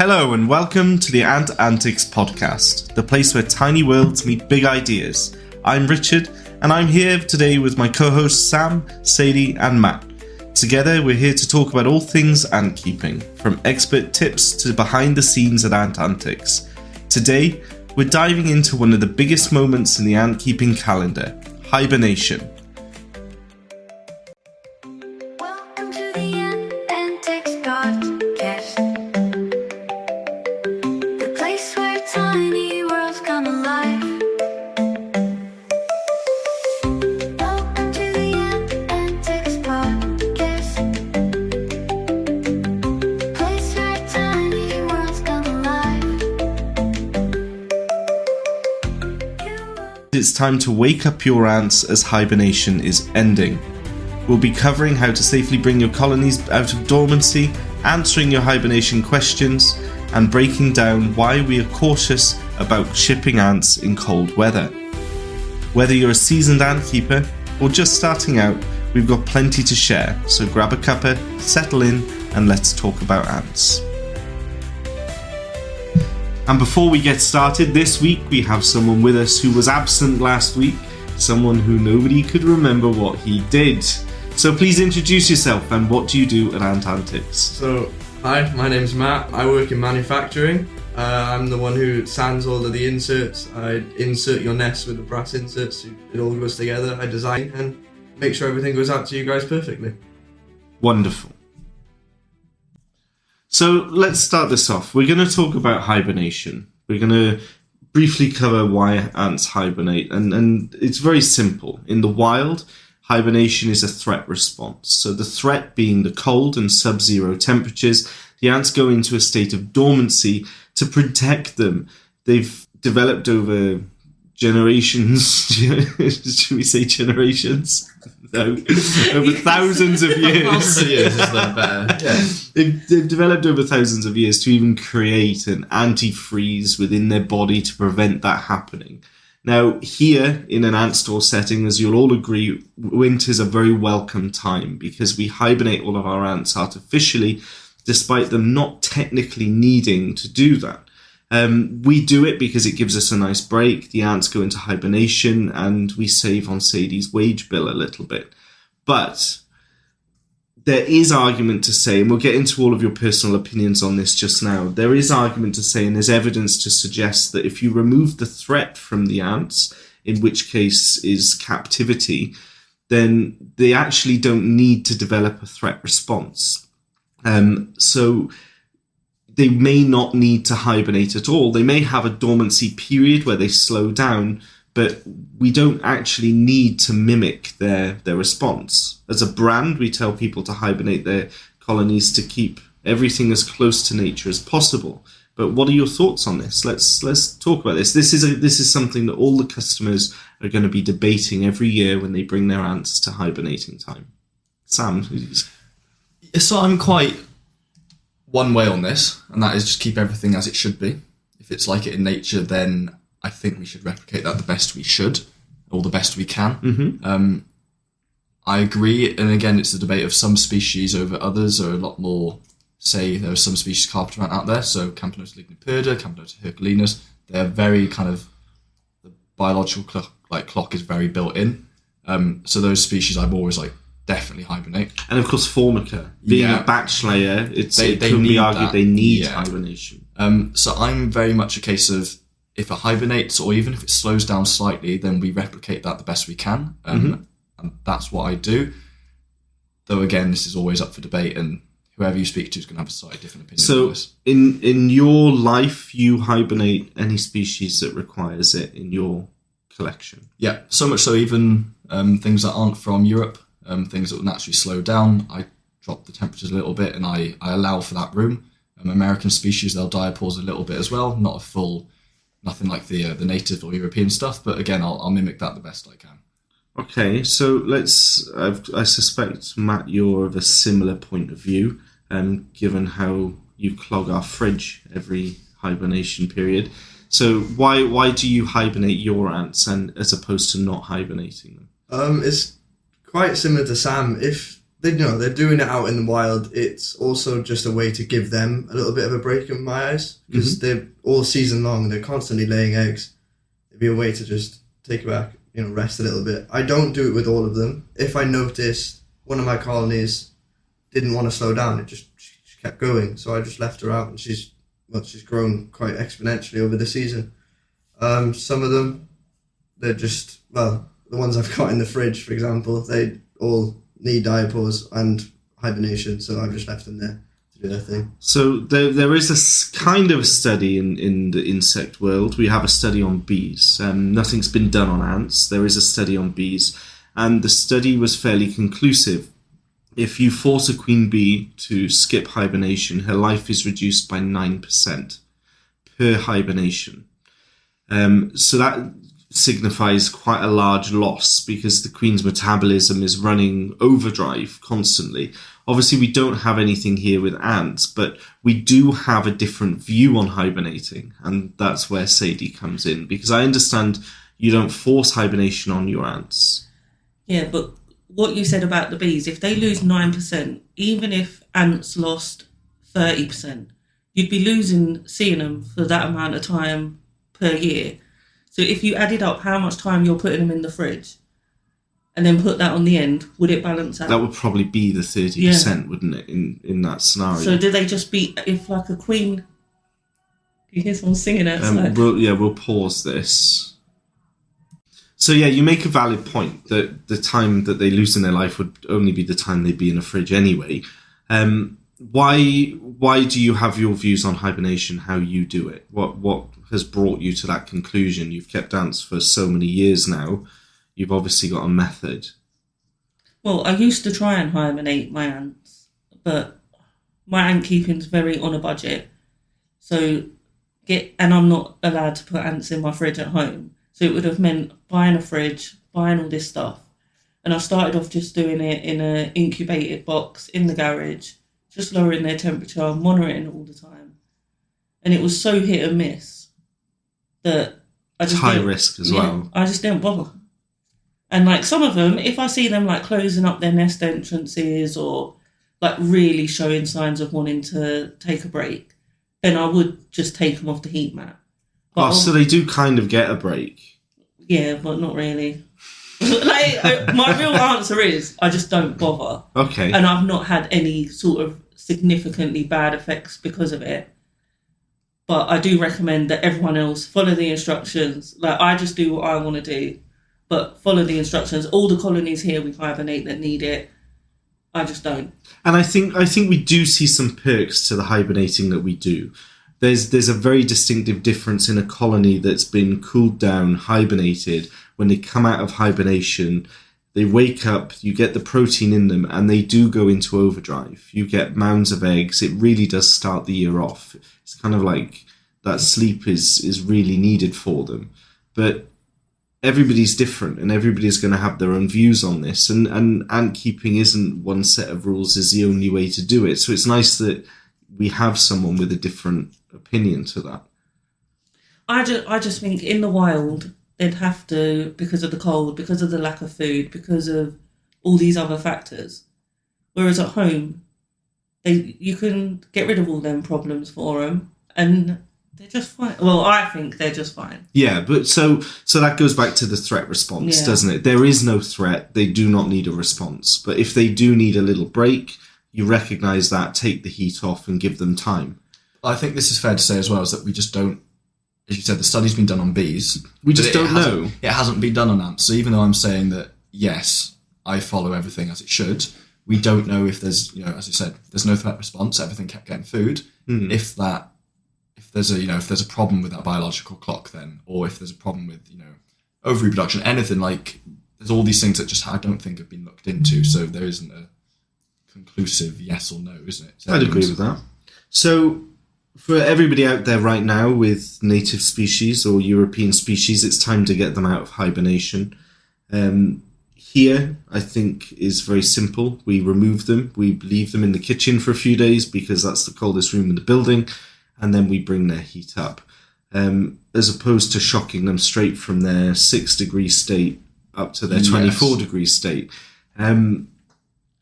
Hello and welcome to the Ant Antics Podcast, the place where tiny worlds meet big ideas. I'm Richard and I'm here today with my co-hosts Sam, Sadie and Matt. Together we're here to talk about all things ant keeping, from expert tips to behind the scenes at Ant Antics. Today we're diving into one of the biggest moments in the ant keeping calendar, hibernation. Welcome to the Ant Antics Podcast, the place where tiny worlds come alive. Welcome to the Ant Antics Podcast, place where tiny worlds come alive. It's time to wake up your ants as hibernation is ending. We'll be covering how to safely bring your colonies out of dormancy, answering your hibernation questions, and breaking down why we are cautious about shipping ants in cold weather. Whether you're a seasoned ant keeper or just starting out, we've got plenty to share, so grab a cuppa, settle in, and let's talk about ants. And before we get started, this week we have someone with us who was absent last week, someone who nobody could remember what he did. So please introduce yourself and what do you do at Ant Antics? So, hi, my name's Matt. I work in manufacturing. I'm the one who sands all of the inserts. I insert your nest with the brass inserts. It all goes together. I design and make sure everything goes out to you guys perfectly. Wonderful. So let's start this off. We're going to talk about hibernation. We're going to briefly cover why ants hibernate. And it's very simple. In the wild, hibernation is a threat response. So the threat being the cold and sub-zero temperatures, the ants go into a state of dormancy to protect them. They've developed over generations, should we say generations? No, over thousands of years. Years is that better? Yeah. They've developed over thousands of years to even create an antifreeze within their body to prevent that happening. Now, here in an ant store setting, as you'll all agree, winter's a very welcome time because we hibernate all of our ants artificially, despite them not technically needing to do that. We do it because it gives us a nice break. The ants go into hibernation and we save on Sadie's wage bill a little bit. But there is argument to say, and we'll get into all of your personal opinions on this just now, there is argument to say, and there's evidence to suggest that if you remove the threat from the ants, in which case is captivity, then they actually don't need to develop a threat response. So they may not need to hibernate at all. They may have a dormancy period where they slow down, but we don't actually need to mimic their response. As a brand, we tell people to hibernate their colonies to keep everything as close to nature as possible. But what are your thoughts on this? Let's talk about this. This is something that all the customers are going to be debating every year when they bring their ants to hibernating time. Sam, please. So I'm quite one way on this, and that is just keep everything as it should be. If it's like it in nature, then I think we should replicate that the best we should, or the best we can. Mm-hmm. I agree, and again, it's the debate of some species over others are a lot more, say, there are some species of carpenter ant out there, so Campanota ligniperda, Campanota herculinus, they're very kind of, the biological clock is very built in. So those species I'm always like, definitely hibernate. And of course, Formica, being a batch layer, it could be argued they need hibernation. So I'm very much a case of if it hibernates or even if it slows down slightly, then we replicate that the best we can. And that's what I do. Though again, this is always up for debate and whoever you speak to is going to have a slightly different opinion. So on this. in your life, you hibernate any species that requires it in your collection? Yeah, so much so even things that aren't from Europe, things that will naturally slow down, I drop the temperatures a little bit and I allow for that room. American species, they'll diapause a little bit as well, not a full, nothing like the native or European stuff, but again, I'll mimic that the best I can. Okay, so I suspect, Matt, you're of a similar point of view, given how you clog our fridge every hibernation period. So why do you hibernate your ants and as opposed to not hibernating them? It's quite similar to Sam. If they're doing it out in the wild. It's also just a way to give them a little bit of a break in my eyes, because they're all season long. They're constantly laying eggs. It'd be a way to just take it back, rest a little bit. I don't do it with all of them. If I noticed one of my colonies didn't want to slow down, she kept going. So I just left her out, and she's grown quite exponentially over the season. Some of them, they're just, the ones I've got in the fridge, for example, they all need diapause and hibernation, so I've just left them there to do their thing. So there is a kind of a study in the insect world. We have a study on bees. Nothing's been done on ants. There is a study on bees, and the study was fairly conclusive. If you force a queen bee to skip hibernation, her life is reduced by 9% per hibernation. So that signifies quite a large loss, because the queen's metabolism is running overdrive constantly. Obviously, we don't have anything here with ants, but we do have a different view on hibernating, and that's where Sadie comes in, because I understand you don't force hibernation on your ants. Yeah, but what you said about the bees, if they lose 9%, even if ants lost 30%, you'd be seeing them for that amount of time per year. So if you added up how much time you're putting them in the fridge and then put that on the end, would it balance out? That would probably be the 30%, wouldn't it, in that scenario? So do they just be, if like a queen... You hear someone singing outside? We'll pause this. So yeah, you make a valid point that the time that they lose in their life would only be the time they'd be in a fridge anyway. Why do you have your views on hibernation, how you do it? What has brought you to that conclusion? You've kept ants for so many years now. You've obviously got a method. Well, I used to try and hibernate my ants, but my ant keeping's very on a budget. And I'm not allowed to put ants in my fridge at home. So it would have meant buying a fridge, buying all this stuff. And I started off just doing it in an incubated box in the garage, just lowering their temperature, monitoring all the time. And it was so hit and miss that I just... It's high risk as well. I just didn't bother. And like some of them, if I see them like closing up their nest entrances or like really showing signs of wanting to take a break, then I would just take them off the heat mat. But so they do kind of get a break. Yeah, but not really. My real answer is I just don't bother. Okay. And I've not had any sort of significantly bad effects because of it. But I do recommend that everyone else follow the instructions. Like, I just do what I want to do, but follow the instructions. All the colonies here we hibernate that need it. I just don't. And I think we do see some perks to the hibernating that we do. There's a very distinctive difference in a colony that's been cooled down, hibernated. When they come out of hibernation, they wake up, you get the protein in them, and they do go into overdrive. You get mounds of eggs. It really does start the year off. It's kind of like that sleep is really needed for them. But everybody's different, and everybody's going to have their own views on this. And ant keeping isn't one set of rules is the only way to do it. So it's nice that we have someone with a different opinion to that. I just think in the wild they'd have to, because of the cold, because of the lack of food, because of all these other factors. Whereas at home, you can get rid of all them problems for them, and they're just fine. Well, I think they're just fine. Yeah, but so that goes back to the threat response, doesn't it? There is no threat. They do not need a response. But if they do need a little break, you recognise that, take the heat off, and give them time. I think this is fair to say as well, is that we just don't, as you said, the study's been done on bees. We just don't know. It hasn't been done on ants. So even though I'm saying that, yes, I follow everything as it should, we don't know if there's, as you said, there's no threat response, everything kept getting food. If there's a problem with that biological clock then, or if there's a problem with, ovary production, anything, like, there's all these things that just I don't think have been looked into. So there isn't a conclusive yes or no, isn't it? I'd agree with that. So for everybody out there right now with native species or European species, it's time to get them out of hibernation. Here, I think, is very simple. We remove them. We leave them in the kitchen for a few days because that's the coldest room in the building, and then we bring their heat up. As opposed to shocking them straight from their 6-degree state up to their 24-degree state.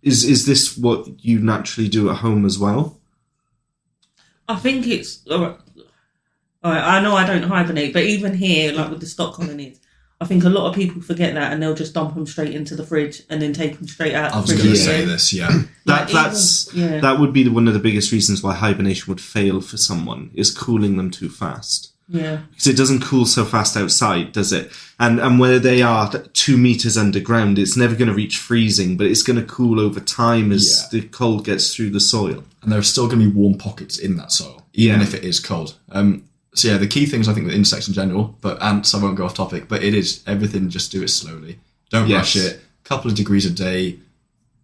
Is this what you naturally do at home as well? I think it's all right. I know I don't hibernate, but even here, like with the stock colonies, I think a lot of people forget that and they'll just dump them straight into the fridge and then take them straight out. I was the going fridge to say again. this, yeah. That would be one of the biggest reasons why hibernation would fail for someone, is cooling them too fast. Yeah. Because it doesn't cool so fast outside, does it? And where they are 2 meters underground, it's never going to reach freezing, but it's going to cool over time as the cold gets through the soil. And there are still going to be warm pockets in that soil, even if it is cold. So yeah, the key things I think with insects in general, but ants, I won't go off topic, but it is everything, just do it slowly. Don't rush it. Couple of degrees a day.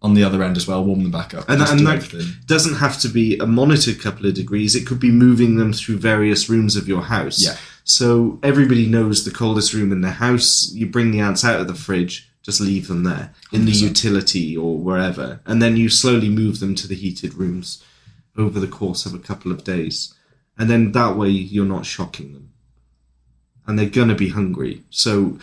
On the other end as well, warm them back up. And do that everything. doesn't have to be a monitored couple of degrees. It could be moving them through various rooms of your house. Yeah. So everybody knows the coldest room in their house. You bring the ants out of the fridge, just leave them there in the 100%. utility or wherever. And then you slowly move them to the heated rooms over the course of a couple of days. And then that way you're not shocking them. And they're going to be hungry. So,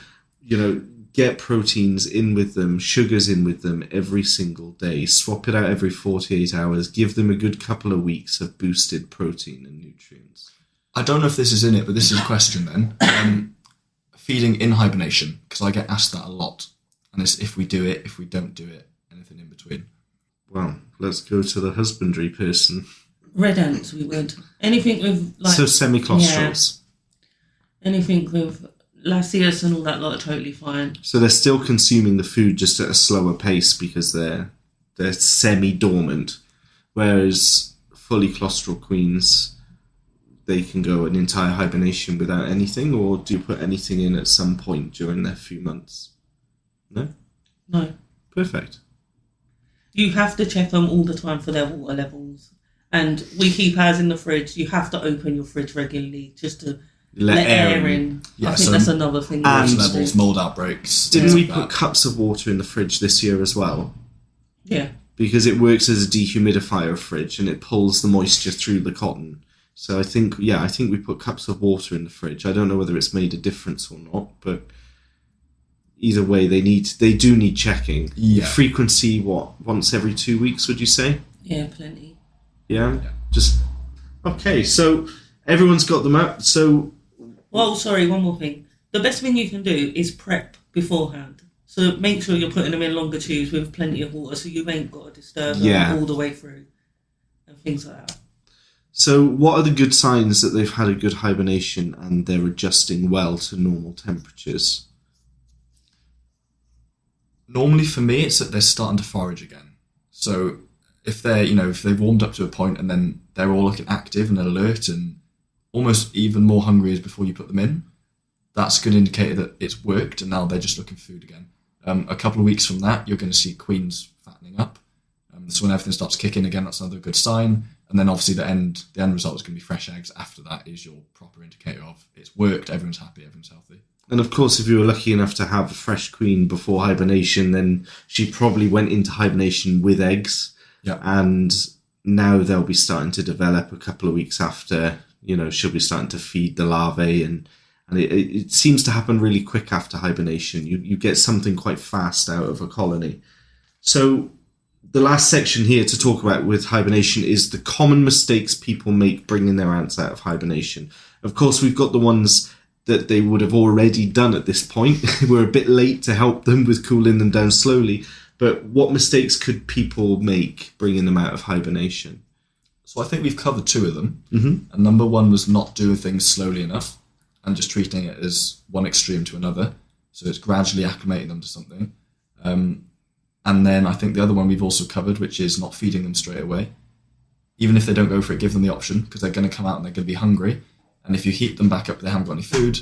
get proteins in with them, sugars in with them every single day. Swap it out every 48 hours. Give them a good couple of weeks of boosted protein and nutrients. I don't know if this is in it, but this is a question then. Feeding in hibernation, because I get asked that a lot. And it's if we do it, if we don't do it, anything in between. Well, let's go to the husbandry person. Red ants, we would. Anything with like So semiclostrals. anything with Lasius and all that lot are totally fine. So they're still consuming the food just at a slower pace because they're semi-dormant. Whereas fully claustral queens, they can go an entire hibernation without anything, or do you put anything in at some point during their few months? No? No. Perfect. You have to check them all the time for their water levels. And we keep ours in the fridge. You have to open your fridge regularly just to let air in. Yeah, I think so that's another thing. and we Water should do. levels, mold outbreaks. Didn't things we like put that. cups of water in the fridge this year as well? Yeah. Because it works as a dehumidifier fridge and it pulls the moisture through the cotton. So I think we put cups of water in the fridge. I don't know whether it's made a difference or not, but either way, they do need checking. Yeah. Frequency, once every 2 weeks, would you say? Yeah, plenty. Yeah? Just, okay, so everyone's got them out. So, Well, sorry, one more thing. The best thing you can do is prep beforehand. So make sure you're putting them in longer tubes with plenty of water so you ain't got to disturb them all the way through and things like that. so what are the good signs that they've had a good hibernation and they're adjusting well to normal temperatures? Normally for me, it's that they're starting to forage again. So if if they've warmed up to a point and then they're all looking active and alert and almost even more hungry as before you put them in, that's a good indicator that it's worked and now they're just looking for food again. A couple of weeks from that, you're going to see queens fattening up. So when everything starts kicking again, that's another good sign. And then obviously the end result is going to be fresh eggs. After that is your proper indicator of it's worked, everyone's happy, everyone's healthy. And of course, if you were lucky enough to have a fresh queen before hibernation, then she probably went into hibernation with eggs. Yeah. And now they'll be starting to develop a couple of weeks after, she'll be starting to feed the larvae. And it seems to happen really quick after hibernation. You get something quite fast out of a colony. So the last section here to talk about with hibernation is the common mistakes people make bringing their ants out of hibernation. Of course, we've got the ones that they would have already done at this point. We're a bit late to help them with cooling them down slowly. But what mistakes could people make bringing them out of hibernation? So I think we've covered two of them. Mm-hmm. And number one was not doing things slowly enough and just treating it as one extreme to another. So it's gradually acclimating them to something. And then I think the other one we've also covered, which is not feeding them straight away. Even if they don't go for it, give them the option because they're going to come out and they're going to be hungry. And if you heat them back up, they haven't got any food,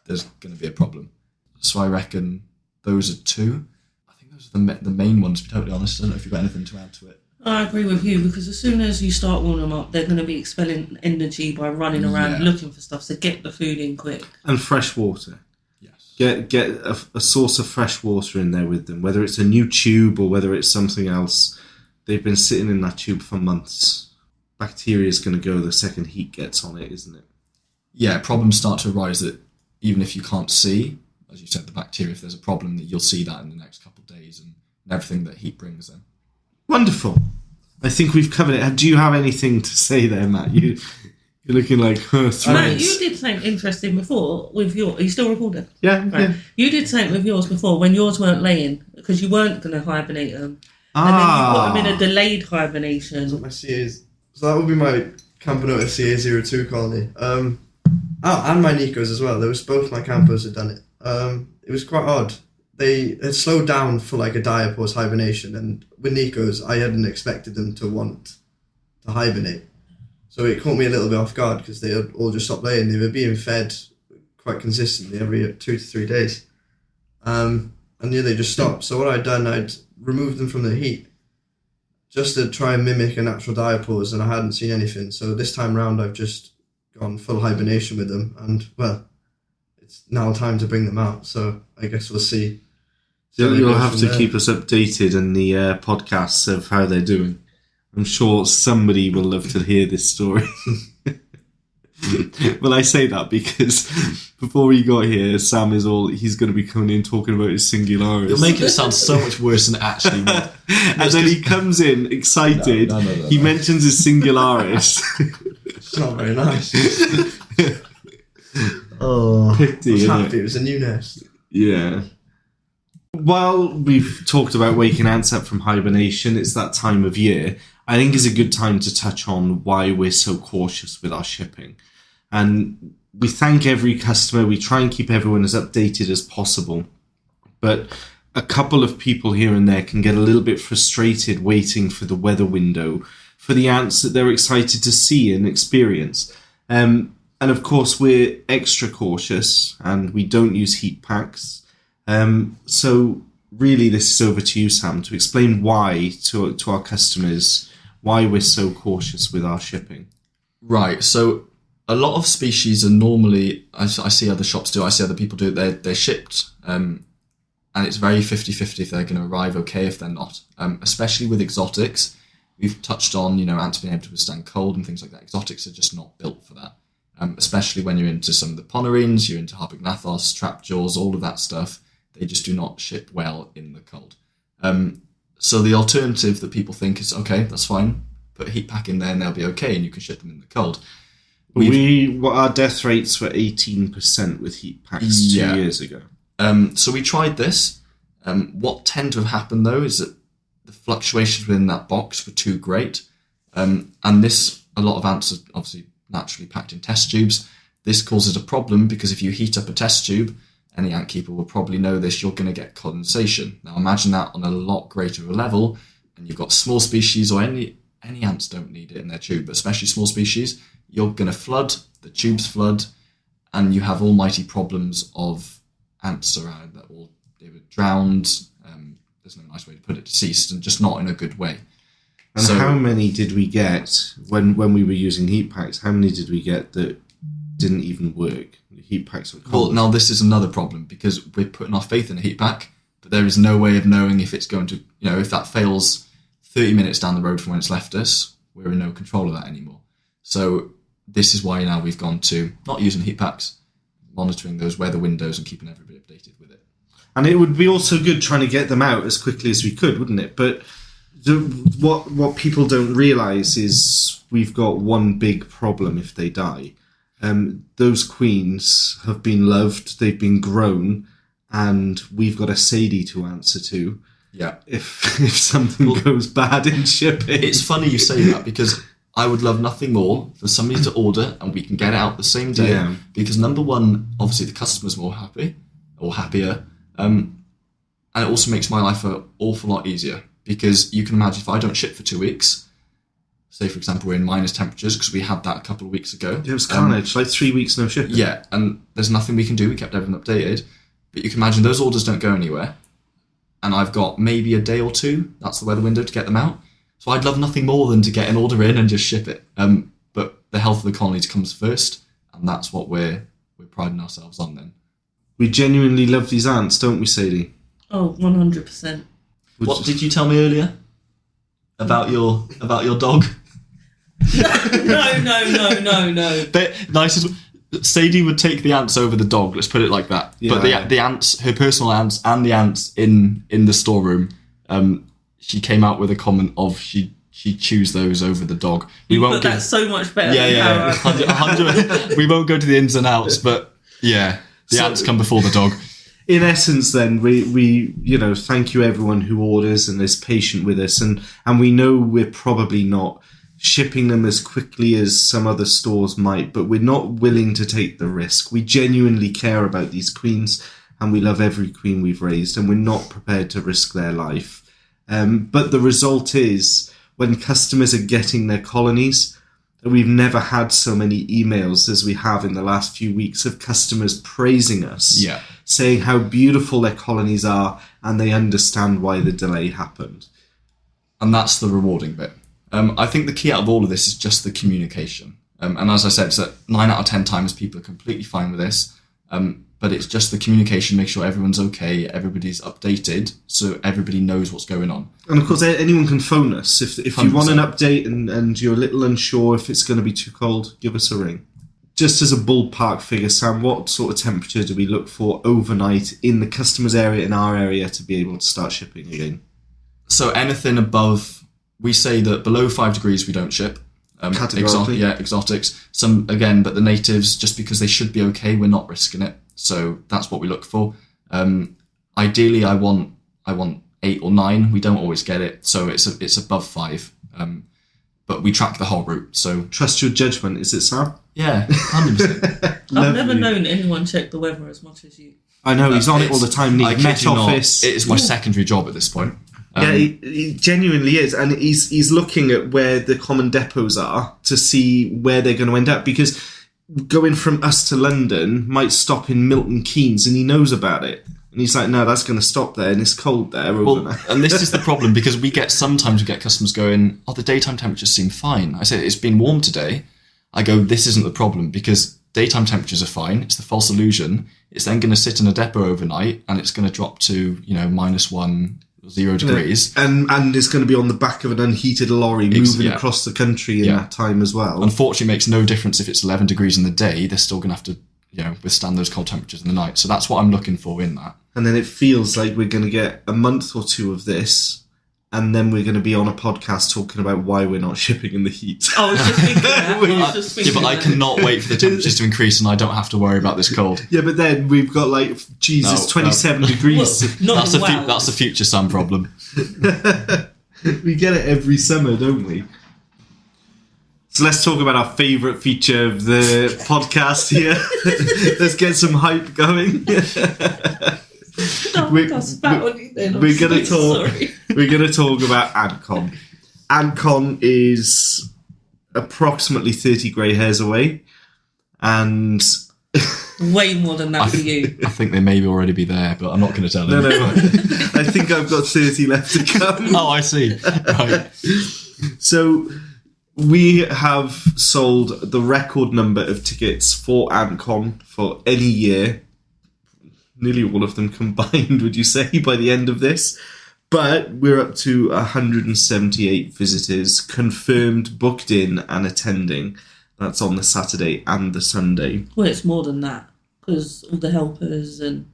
there's going to be a problem. So I reckon those are two. I think those are the main ones, to be totally honest. I don't know if you've got anything to add to it. I agree with you because as soon as you start warming them up, they're going to be expelling energy by running around looking for stuff. So get the food in quick. And fresh water. Yes. Get a source of fresh water in there with them, whether it's a new tube or whether it's something else. They've been sitting in that tube for months. Bacteria is going to go the second heat gets on it, isn't it? Yeah, problems start to arise that even if you can't see, as you said, the bacteria, if there's a problem, that you'll see that in the next couple of days and everything that heat brings in. Wonderful. I think we've covered it. Do you have anything to say there, Matt? You're looking like threads. No, you did something interesting before with your. Are you still recording? Yeah, Right. yeah. You did something with yours before when yours weren't laying because you weren't going to hibernate them, and then you put them in a delayed hibernation. My CAs. So that would be my Campanota CA02 colony. And my Nicos as well. There was both my campers had done it. It was quite odd. They had slowed down for like a diapause hibernation, and with Nicos, I hadn't expected them to want to hibernate. So it caught me a little bit off guard because they had all just stopped laying. They were being fed quite consistently every 2 to 3 days. And yeah, they just stopped. So what I'd done, I'd removed them from the heat just to try and mimic a natural diapause, and I hadn't seen anything. So this time round, I've just gone full hibernation with them, and well, it's now time to bring them out. So I guess we'll see. You'll have to keep us updated in the podcasts of how they're doing. I'm sure somebody will love to hear this story. Well, I say that because before we got here, Sam he's going to be coming in talking about his singularis. You're making it sound so much worse than it actually was. And then he comes in excited. No. He mentions his singularis. It's not very nice. Oh, pity, I was innit? happy. It was a new nest. Yeah. While we've talked about waking ants up from hibernation, it's that time of year. I think it's a good time to touch on why we're so cautious with our shipping. And we thank every customer. We try and keep everyone as updated as possible. But a couple of people here and there can get a little bit frustrated waiting for the weather window for the ants that they're excited to see and experience. And of course, we're extra cautious and we don't use heat packs. So really, this is over to you, Sam, to explain why to our customers, why we're so cautious with our shipping. Right, so a lot of species are normally, I see other shops do, I see other people do it, they're shipped, and it's very 50-50 if they're going to arrive okay, if they're not. Especially with exotics, we've touched on, ants being able to withstand cold and things like that. Exotics are just not built for that. Especially when you're into some of the ponerines, you're into hibernacos, trapjaws, all of that stuff. They just do not ship well in the cold. So the alternative that people think is, okay, that's fine, put a heat pack in there and they'll be okay and you can ship them in the cold. Our death rates were 18% with heat packs 2 years ago. So we tried this. What tended to have happened though is that the fluctuations within that box were too great. And this, a lot of ants are obviously naturally packed in test tubes. This causes a problem because if you heat up a test tube, any ant keeper will probably know this, you're going to get condensation. Now imagine that on a lot greater a level, and you've got small species, or any ants don't need it in their tube, but especially small species, you're going to flood, the tubes flood, and you have almighty problems of ants around that will they were drowned, there's no nice way to put it, deceased, and just not in a good way. And so, how many did we get when we were using heat packs? How many did we get that didn't even work? The heat packs were cold. Well, now this is another problem because we're putting our faith in a heat pack, but there is no way of knowing if it's going to, if that fails 30 minutes down the road from when it's left us, we're in no control of that anymore. So this is why now we've gone to not using heat packs, monitoring those weather windows and keeping everybody updated with it. And it would be also good trying to get them out as quickly as we could, wouldn't it? But what people don't realise is we've got one big problem if they die. Those queens have been loved, they've been grown, and we've got a Sadie to answer to. Yeah. If something goes bad in shipping. It's funny you say that because I would love nothing more for somebody to order and we can get it out the same day. Yeah. Because number one, obviously the customer's more happy or happier. And it also makes my life an awful lot easier because you can imagine if I don't ship for 2 weeks, say for example we're in minus temperatures because we had that a couple of weeks ago. It was carnage, like 3 weeks no shipping. Yeah, and there's nothing we can do. We kept everyone updated. But you can imagine those orders don't go anywhere. And I've got maybe a day or two, that's the weather window, to get them out. So I'd love nothing more than to get an order in and just ship it. But the health of the colonies comes first, and that's what we're priding ourselves on then. We genuinely love these ants, don't we, Sadie? Oh, 100%. What did you tell me earlier about your dog? No. But nicest. Sadie would take the ants over the dog. Let's put it like that. Yeah. But the ants, her personal ants, and the ants in the storeroom, she came out with a comment of she'd choose those over the dog. But that's so much better. Yeah. 100. We won't go to the ins and outs, but yeah, the ants come before the dog. In essence, then we thank you everyone who orders and is patient with us, and we know we're probably not shipping them as quickly as some other stores might, but we're not willing to take the risk. We genuinely care about these queens, and we love every queen we've raised, and we're not prepared to risk their life. But the result is, when customers are getting their colonies, we've never had so many emails as we have in the last few weeks of customers praising us, saying how beautiful their colonies are, and they understand why the delay happened. And that's the rewarding bit. I think the key out of all of this is just the communication. And as I said, so 9 out of 10 times people are completely fine with this. But it's just the communication, make sure everyone's okay, everybody's updated, so everybody knows what's going on. And of course, anyone can phone us. If you want an update and you're a little unsure if it's going to be too cold, give us a ring. Just as a ballpark figure, Sam, what sort of temperature do we look for overnight in the customer's area, in our area, to be able to start shipping again? So anything above, we say that below 5 degrees we don't ship. Categorically. Exotics. Some, again, but the natives, just because they should be okay, we're not risking it. So that's what we look for. Ideally, I want 8 or 9. We don't always get it, so it's above 5. But we track the whole route. So trust your judgment, is it, Sam? Yeah, 100%. I've never known anyone check the weather as much as you. I know, he's on it all the time. I Met kid you not, office. it is my secondary job at this point. Yeah, he genuinely is, and he's looking at where the common depots are to see where they're going to end up, because going from us to London might stop in Milton Keynes, and he knows about it. And he's like, no, that's going to stop there, and it's cold there overnight. And this is the problem, because sometimes we get customers going, the daytime temperatures seem fine. I say, it's been warm today. I go, this isn't the problem, because daytime temperatures are fine. It's the false illusion. It's then going to sit in a depot overnight, and it's going to drop to, -1, 0 degrees. And it's going to be on the back of an unheated lorry moving across the country in that time as well. Unfortunately, it makes no difference if it's 11 degrees in the day. They're still going to have to withstand those cold temperatures in the night. So that's what I'm looking for in that. And then it feels like we're going to get a month or 2 of this, and then we're going to be on a podcast talking about why we're not shipping in the heat. I was just thinking that. But I cannot wait for the temperatures to increase, and I don't have to worry about this cold. Yeah, but then we've got 27 degrees. Well, that's a future sun problem. We get it every summer, don't we? So let's talk about our favourite feature of the podcast here. Let's get some hype going. We're going to talk about ANTCON. ANTCON is approximately 30 grey hairs away, and way more than that for you. I think they may already be there, but I'm not going to tell them. No. I think I've got 30 left to come. Oh, I see. Right. So we have sold the record number of tickets for ANTCON for any year. Nearly all of them combined, would you say, by the end of this? But we're up to 178 visitors confirmed, booked in and attending. That's on the Saturday and the Sunday. Well, it's more than that, because all the helpers and...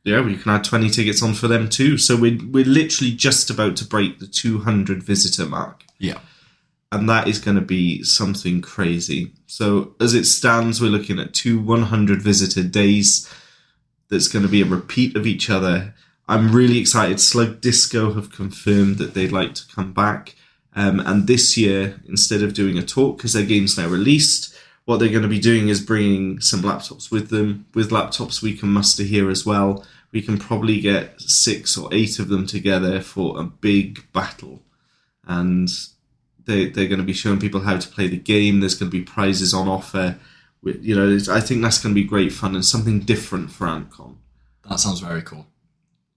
Yeah, we can add 20 tickets on for them too. So we're literally just about to break the 200 visitor mark. Yeah. And that is going to be something crazy. So as it stands, we're looking at 2 100 visitor days. That's going to be a repeat of each other. I'm really excited. Slug Disco have confirmed that they'd like to come back. And this year, instead of doing a talk, because their game's now released, what they're going to be doing is bringing some laptops with them. With laptops we can muster here as well. We can probably get 6 or 8 of them together for a big battle. And they're going to be showing people how to play the game. There's going to be prizes on offer. I think that's going to be great fun and something different for ANTCON. That sounds very cool.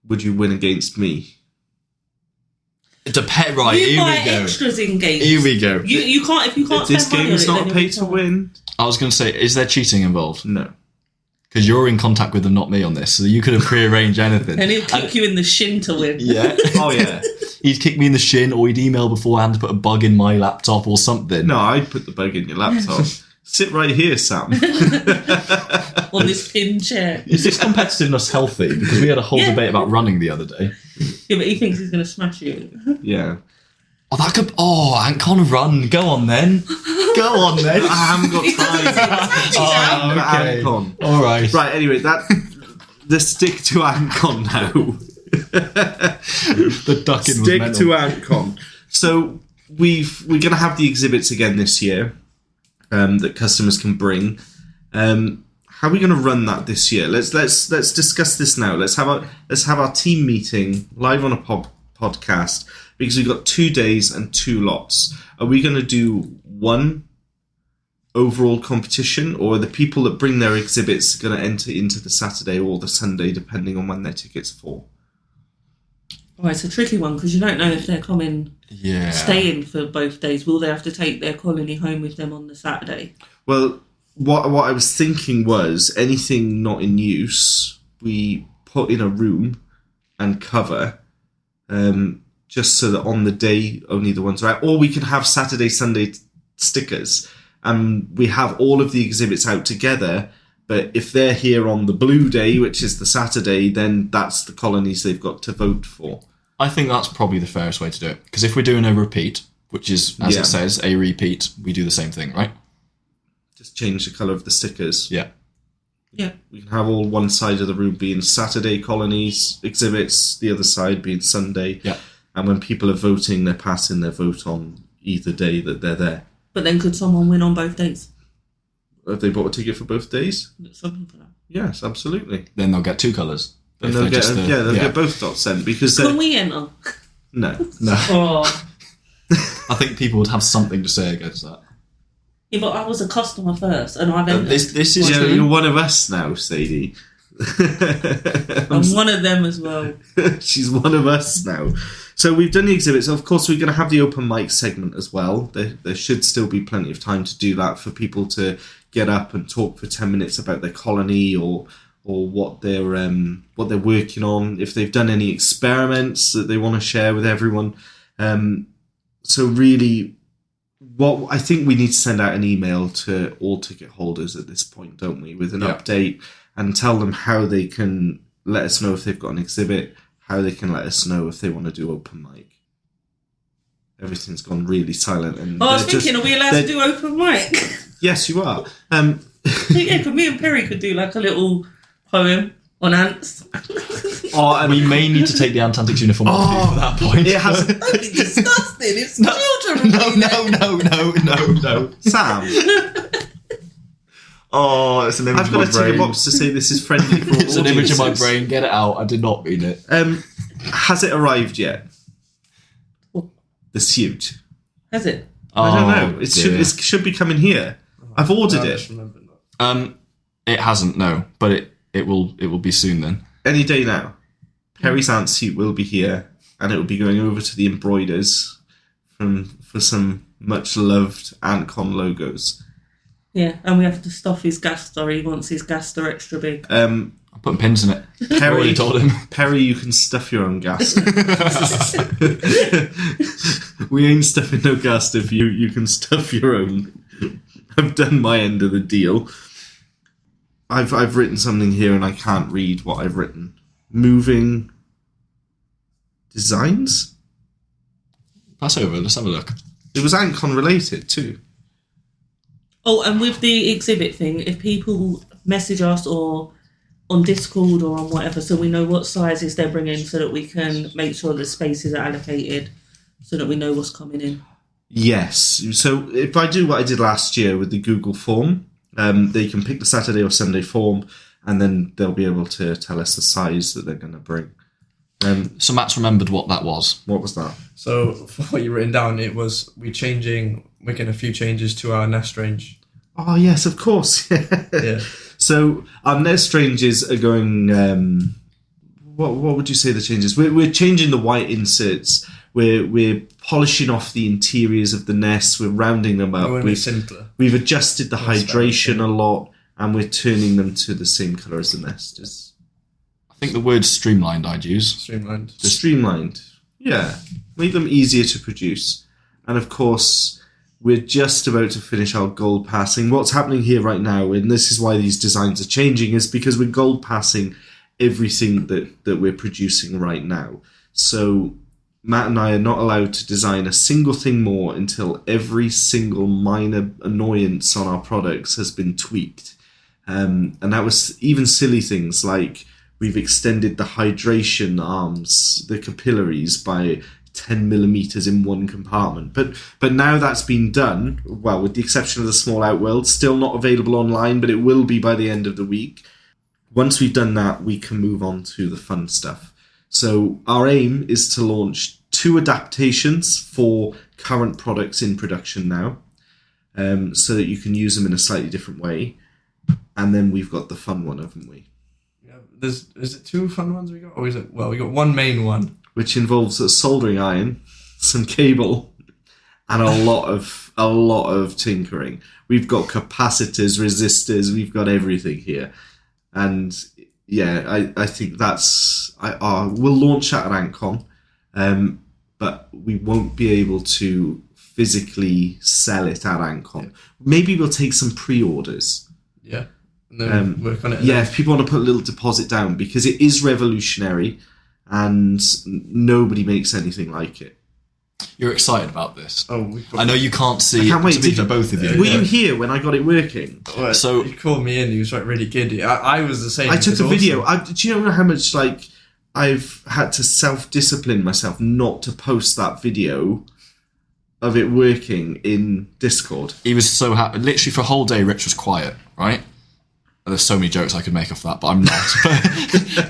Would you win against me? It depends. Right, you here buy we go. extras in games. Here we go. You can't, if you can't This spend money game is on it, not then pay you'll to be win. I was going to say, is there cheating involved? No. Because you're in contact with them, not me on this, so you could have pre-arranged anything. And he'll kick you in the shin to win. Yeah. Oh, yeah. He'd kick me in the shin, or he'd email beforehand to put a bug in my laptop or something. No, I'd put the bug in your laptop. Sit right here, Sam. on this pin chair. Is this competitiveness healthy? Because we had a whole Yeah. debate about running the other day. Yeah, but he thinks he's going to smash you. Yeah. Oh, that could. Oh, ANTCON run. Go on then. Go on then. I haven't got time. Oh, okay. ANTCON. All right. Right, anyway, let's stick to ANTCON now. The ducking was Stick mental. to ANTCON. So we're going to have the exhibits again this year that customers can bring. How are we going to run that this year? Let's discuss this now. Let's have our team meeting live on a podcast because we've got 2 days and 2 lots. Are we going to do one overall competition, or are the people that bring their exhibits going to enter into the Saturday or the Sunday, depending on when their tickets fall? Oh, it's a tricky one because you don't know if they're coming, staying for both days. Will they have to take their colony home with them on the Saturday? Well, what I was thinking was anything not in use, we put in a room and cover, just so that on the day only the ones are out. Or we can have Saturday, Sunday stickers, and we have all of the exhibits out together. But if they're here on the blue day, which is the Saturday, then that's the colonies they've got to vote for. I think that's probably the fairest way to do it. Because if we're doing a repeat, which is, as it says, a repeat, we do the same thing, right? Just change the colour of the stickers. Yeah. Yeah. We can have all one side of the room being Saturday colonies exhibits, the other side being Sunday. Yeah. And when people are voting, they're passing their vote on either day that they're there. But then could someone win on both days? Have they bought a ticket for both days? Something for that. Yes, absolutely. Then they'll get 2 colours. And they'll get both dots sent because Can we enter? no. Oh. I think people would have something to say against that. Yeah, but I was a customer first, and I've entered. This is Yeah, true. you're one of us now, Sadie. I'm one of them as well. She's one of us now. So we've done the exhibits. Of course, we're going to have the open mic segment as well. There should still be plenty of time to do that for people to get up and talk for 10 minutes about their colony or what they're working on. If they've done any experiments that they want to share with everyone. So really, what I think we need to send out an email to all ticket holders at this point, don't we, with an update and tell them how they can let us know if they've got an exhibit, how they can let us know if they want to do open mic. Everything's gone really silent. And I was thinking, are we allowed to do open mic? Yes, you are. Yeah, because me and Perry could do like a little poem on ants. We may need to take the Ant Antics uniform off you for that point. It has. That'd be disgusting. It's children. No. Sam, Oh, it's an image I've of got my a ticket brain. box to say this is friendly for all It's an image of my audiences. brain. Get it out. I did not mean it. Has it arrived yet? The suit. Has it? I don't know. It dear. should be coming here. I've ordered I it. just remembered that. It hasn't, no, but it will be soon then. Any day now. Perry's aunt suit will be here, and it will be going over to the embroiders for some much loved ANTCON logos. Yeah, and we have to stuff his gaster. He wants his gaster extra big. I'm putting pins in it. I Perry already told him. Perry, you can stuff your own gas. We ain't stuffing no gas if you can stuff your own. I've done my end of the deal. I've written something here and I can't read what I've written. Moving designs? Pass over. Let's have a look. It was ANTCON related too. Oh, and with the exhibit thing, if people message us or on Discord or on whatever, so we know what sizes they're bringing so that we can make sure the spaces are allocated so that we know what's coming in. Yes. So if I do what I did last year with the Google form, they can pick the Saturday or Sunday form and then they'll be able to tell us the size that they're going to bring. So Matt's remembered what that was. What was that? So for what you written down, it was making a few changes to our nest range. Oh, yes, of course. Yeah. So our nest ranges are going... what would you say the changes? We're changing the white inserts. We're polishing off the interiors of the nests. We're rounding them up. It would be simpler. We've adjusted the That's hydration better. a lot, and we're turning them to the same colour as the nest. I think the word streamlined I'd use. Streamlined. Streamlined. Yeah. Make them easier to produce. And of course, we're just about to finish our gold passing. What's happening here right now, and this is why these designs are changing, is because we're gold passing everything that we're producing right now. So Matt and I are not allowed to design a single thing more until every single minor annoyance on our products has been tweaked. And that was even silly things like we've extended the hydration arms, the capillaries, by 10 millimeters in one compartment. But now that's been done, well, with the exception of the small outworld, still not available online, but it will be by the end of the week. Once we've done that, we can move on to the fun stuff. So our aim is to launch 2 adaptations for current products in production now, so that you can use them in a slightly different way. And then we've got the fun one, haven't we? Yeah, is it 2 fun ones we got? Or is it, well, we got one main one. Which involves a soldering iron, some cable, and a lot of tinkering. We've got capacitors, resistors, we've got everything here. And yeah, I think we'll launch that at ANTCON, but we won't be able to physically sell it at ANTCON. Yeah. Maybe we'll take some pre-orders. Yeah, and then work on it. Yeah, if people want to put a little deposit down, because it is revolutionary and nobody makes anything like it. You're excited about this. Oh, I know you can't see. I can't wait. To both of you. Were you here when I got it working? Well, so he called me in. He was like really giddy. I was the same. I took a video. Awesome. Do you know how much I've had to self-discipline myself not to post that video of it working in Discord? He was so happy. Literally for a whole day, Rich was quiet. Right. There's so many jokes I could make off that, but I'm not.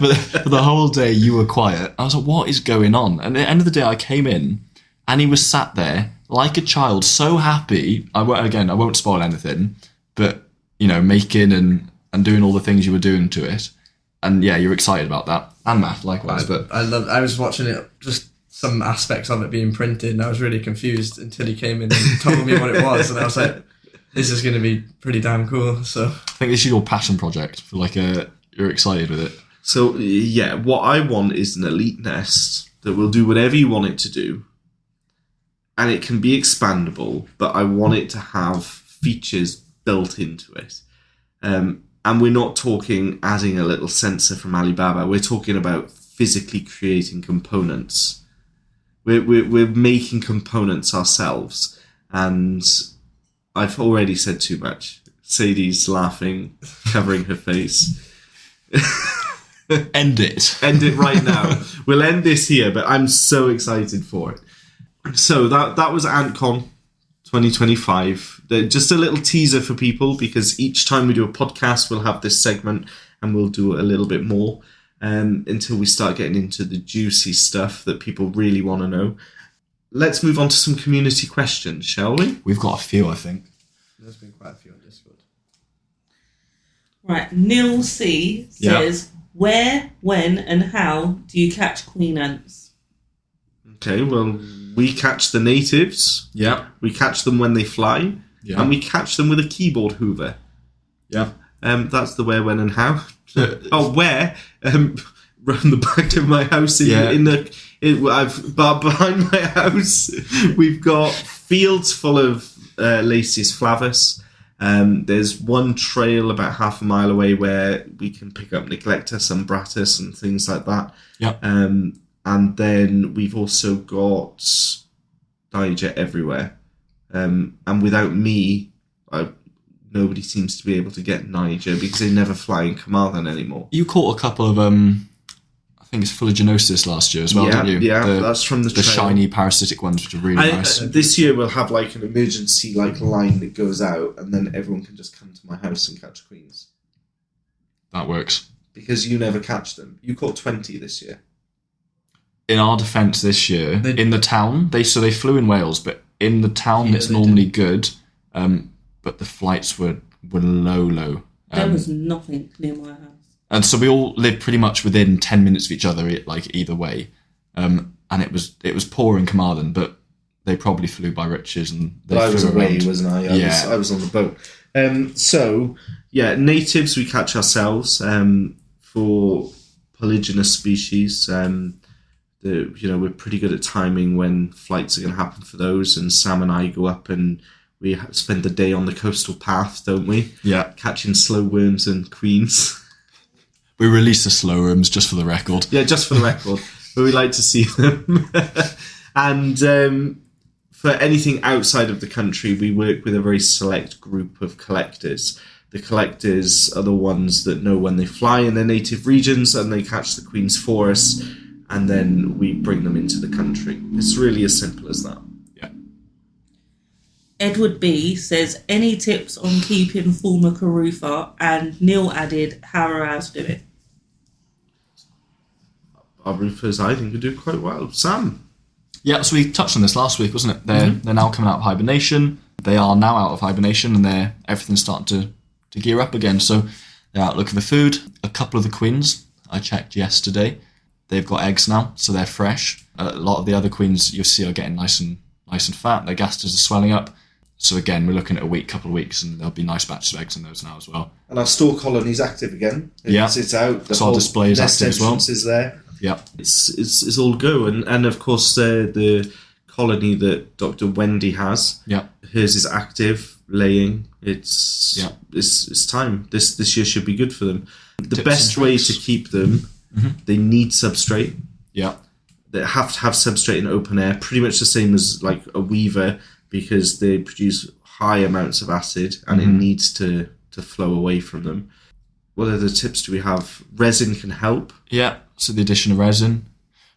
but for the whole day, you were quiet. I was like, what is going on? And at the end of the day, I came in, and he was sat there like a child, so happy. I won't spoil anything, but, making and doing all the things you were doing to it. And yeah, you're excited about that. And Matt, likewise. I was watching it, just some aspects of it being printed, and I was really confused until he came in and told me what it was. And I was like, this is going to be pretty damn cool. So I think this is your passion project. You're excited with it. So yeah, what I want is an elite nest that will do whatever you want it to do, and it can be expandable. But I want it to have features built into it. And we're not talking adding a little sensor from Alibaba. We're talking about physically creating components. We're making components ourselves, and I've already said too much. Sadie's laughing, covering her face. End it. End it right now. We'll end this here, but I'm so excited for it. So that was ANTCON 2025. Just a little teaser for people, because each time we do a podcast, we'll have this segment and we'll do a little bit more until we start getting into the juicy stuff that people really want to know. Let's move on to some community questions, shall we? We've got a few, I think. There's been quite a few on Discord. Right, Neil C says, where, when, and how do you catch queen ants? Okay, well, we catch the natives. Yeah. We catch them when they fly. Yeah. And we catch them with a keyboard hoover. Yeah. That's the where, when, and how. Where? Around the back of my house behind my house, we've got fields full of Lasius flavus. There's one trail about half a mile away where we can pick up Neglectus and Bratus and things like that. Yeah. And then we've also got Niger everywhere. And without me, nobody seems to be able to get Niger because they never fly in Carmarthen anymore. You caught a couple of, I think it's Fuliginosis last year as well, didn't you? Yeah, that's from the trail. Shiny parasitic ones, which are really nice. This year we'll have like an emergency line that goes out, and then everyone can just come to my house and catch queens. That works. Because you never catch them. You caught 20 this year. In our defence this year, in the town, they flew in Wales, but in the town it's normally good, but the flights were low. There was nothing near my house. And so we all lived pretty much within 10 minutes of each other, like either way. And it was poor in Carmarthen, but they probably flew by Riches and they I was flew away, around. wasn't I? I was on the boat. Natives we catch ourselves. For polygynous species, we're pretty good at timing when flights are going to happen for those. And Sam and I go up and We spend the day on the coastal path, don't we? Yeah. Catching slow worms and queens. We release the slow worms, just for the record. Yeah, just for the record. But we like to see them. And for anything outside of the country, we work with a very select group of collectors. The collectors are the ones that know when they fly in their native regions, and they catch the queens for us, and then we bring them into the country. It's really as simple as that. Yeah. Edward B says, any tips on keeping former Carufa? And Neil added, how are ours doing? Our roofers, I think, are doing quite well. Sam? Yeah, so we touched on this last week, wasn't it? They're now coming out of hibernation. They are now out of hibernation, and everything's starting to gear up again. So they're out looking for food. A couple of the queens, I checked yesterday, they've got eggs now, so they're fresh. A lot of the other queens you'll see are getting nice and fat. Their gasters are swelling up. So again, we're looking at couple of weeks, and there'll be nice batches of eggs in those now as well. And our store colony's active again. It's out. The so our display is active as well. Is there. Yeah, it's all go, and of course the colony that Dr. Wendy has. Yeah, hers is active, laying. It's time. This year should be good for them. The best way to keep them, they need substrate. Yeah, they have to have substrate in open air, pretty much the same as like a weaver, because they produce high amounts of acid, and it needs to flow away from them. What other tips do we have? Resin can help. Yeah, so the addition of resin.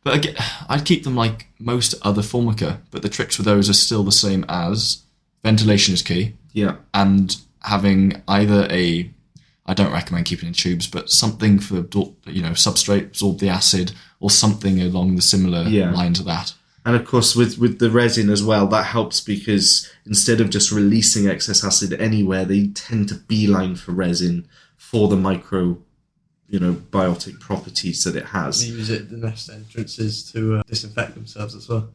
But again, I'd keep them like most other formica, but the tricks with those are still the same as ventilation is key. Yeah. And having either I don't recommend keeping in tubes, but something for, substrate, absorb the acid, or something along the similar lines of that. And of course, with the resin as well, that helps because instead of just releasing excess acid anywhere, they tend to beeline for resin for the micro, biotic properties that it has. They use it at the nest entrances to disinfect themselves as well.